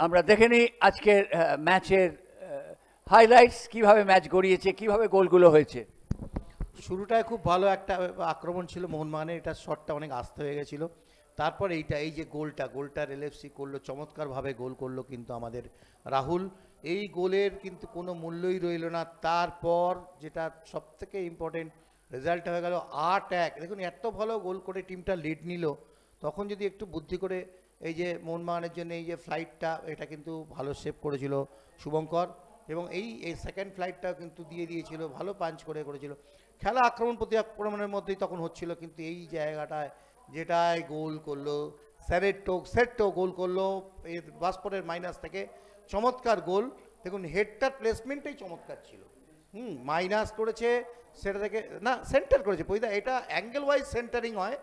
আমরা দেখে নিই আজকের ম্যাচের হাইলাইটস, কিভাবে ম্যাচ গড়িয়েছে, কিভাবে গোলগুলো হয়েছে। শুরুটায় খুব ভালো একটা আক্রমণ ছিল মোহনবাগানের, এটা শটটা অনেক আস্তে হয়ে গেছিলো। তারপর এই যে গোলটা এলএফসি করলো, চমৎকারভাবে গোল করলো কিন্তু আমাদের রাহুল। এই গোলের কিন্তু কোনো মূল্যই রইল না। তারপর যেটা সবথেকে ইম্পর্টেন্ট রেজাল্টটা হয়ে গেল 8-1। দেখুন এত ভালো গোল করে টিমটা লিড নিল, তখন যদি একটু বুদ্ধি করে এই যে মোহনবাগানের জন্য এই যে ফ্লাইটটা, এটা কিন্তু ভালো সেভ করেছিল শুভঙ্কর, এবং এই সেকেন্ড ফ্লাইটটাও কিন্তু দিয়ে দিয়েছিল, ভালো পাঞ্চ করেছিল। খেলা আক্রমণ প্রতি আক্রমণের মধ্যেই তখন হচ্ছিল, কিন্তু এই জায়গাটায় যেটাই গোল করলো সেটটো গোল করলো এই বাসপোর্টের মাইনাস থেকে, চমৎকার গোল। দেখুন হেডটার প্লেসমেন্টটাই চমৎকার ছিল। মাইনাস করেছে সেটা থেকে, না সেন্টার করেছে পয়দা, এটা অ্যাঙ্গেল ওয়াইজ সেন্টারিং হয়।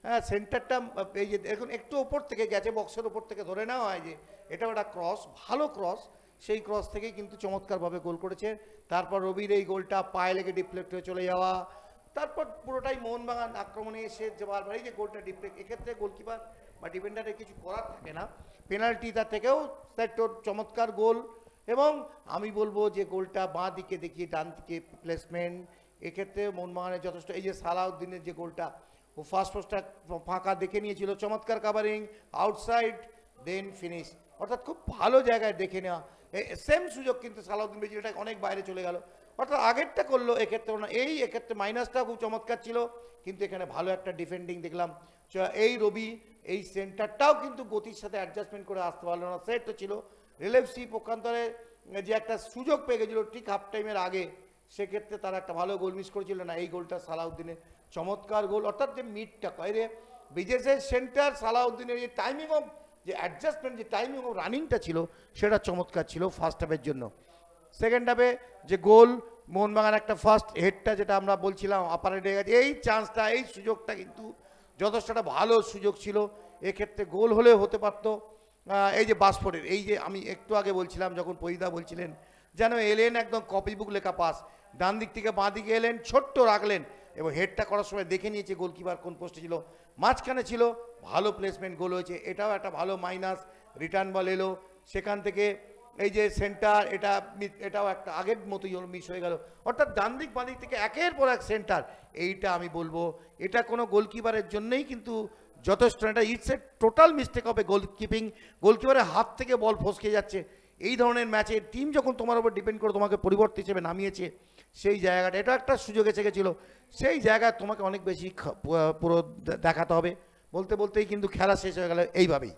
হ্যাঁ, সেন্টারটা এই যে দেখুন একটু ওপর থেকে গেছে, বক্সের ওপর থেকে ধরে নেওয়া হয় যে এটা একটা ক্রস, ভালো ক্রস, সেই ক্রস থেকেই কিন্তু চমৎকারভাবে গোল করেছে। তারপর রবির এই গোলটা পায়ে লেগে ডিফ্লেক্ট হয়ে চলে যাওয়া, তারপর পুরোটাই মোহনবাগান আক্রমণে এসে যে বারবার এই যে গোলটা ডিফ্লেক্ট, এক্ষেত্রে গোলকিপার বা ডিফেন্ডারের কিছু করার থাকে না, পেনাল্টি তার থেকেও সেটটোর চমৎকার গোল। এবং আমি বলবো যে গোলটা বাঁ দিকে দেখিয়ে ডান দিকে প্লেসমেন্ট, এক্ষেত্রে মোহনবাগানের যথেষ্ট, এই যে সালাউদ্দিনের যে গোলটা, ও ফার্স্ট পোস্টটা ফাঁকা দেখে নিয়েছিল, চমৎকার কাভারিং, আউটসাইড দেন ফিনিশ, অর্থাৎ খুব ভালো জায়গায় দেখে নেওয়া। সেম সুযোগ কিন্তু সালাউদ্দিন বেজি, এটা অনেক বাইরে চলে গেল, অর্থাৎ আগেরটা করলো এক্ষেত্রে না, এক্ষেত্রে মাইনাসটাও খুব চমৎকার ছিল, কিন্তু এখানে ভালো একটা ডিফেন্ডিং দেখলাম। এই রবি এই সেন্টারটাও কিন্তু গতির সাথে অ্যাডজাস্টমেন্ট করে আসতে পারলো না, সেট তো ছিল। রিলেভসি পক্ষান্তরে যে একটা সুযোগ পেয়ে গেছিলো ঠিক হাফ টাইমের আগে, সেক্ষেত্রে তারা একটা ভালো গোল মিস করেছিল না, এই গোলটা সালাউদ্দিনের চমৎকার গোল। অর্থাৎ যে মিডটা বাইরে বিজেসের সেন্টার, সালাউদ্দিনের যে টাইমিং অফ যে অ্যাডজাস্টমেন্ট, যে টাইমিং অফ রানিংটা ছিল, সেটা চমৎকার ছিল ফার্স্ট হাফের জন্য। সেকেন্ড হাফে যে গোল, মোহনবাগান একটা ফার্স্ট হেডটা যেটা আমরা বলছিলাম আপারে ডে গেছে, এই চান্সটা, এই সুযোগটা কিন্তু যথেষ্ট একটা ভালো সুযোগ ছিল, এক্ষেত্রে গোল হলেও হতে পারতো। এই যে বাসফোর্ডের, এই যে আমি একটু আগে বলছিলাম যখন পরিদা বলছিলেন যেন এলেন একদম কপি বুক লেখা পাস, ডান দিক থেকে বাঁ দিকে এলেন, ছোট্ট রাখলেন, এবং হেডটা করার সময় দেখে নিয়েছে গোলকিপার কোন পোস্টে ছিল, মাঝখানে ছিল, ভালো প্লেসমেন্ট, গোল হয়েছে। এটাও একটা ভালো মাইনাস, রিটার্ন বল এলো সেখান থেকে, এই যে সেন্টার, এটাও একটা আগের মতোই মিস হয়ে গেল। অর্থাৎ ডান দিক বাঁ দিক থেকে একের পর এক সেন্টার, এইটা আমি বলবো এটা কোনো গোলকিপারের জন্যই কিন্তু যথেষ্ট, এটা ইটস এ টোটাল মিস্টেক হবে গোলকিপিং, গোলকিপারের হাত থেকে বল ফসকে যাচ্ছে। এই ধরনের ম্যাচে টিম যখন তোমার উপর ডিপেন্ড করে তোমাকে পরিবর্তন হিসেবে নামিয়েছে, সেই জায়গাটা এটা একটা সুযোগ এসে গেছিলো, সেই জায়গায় তোমাকে অনেক বেশি পুরো দেখাতে হবে। বলতেই কিন্তু খেলা শেষ হয়ে গেল এইভাবেই।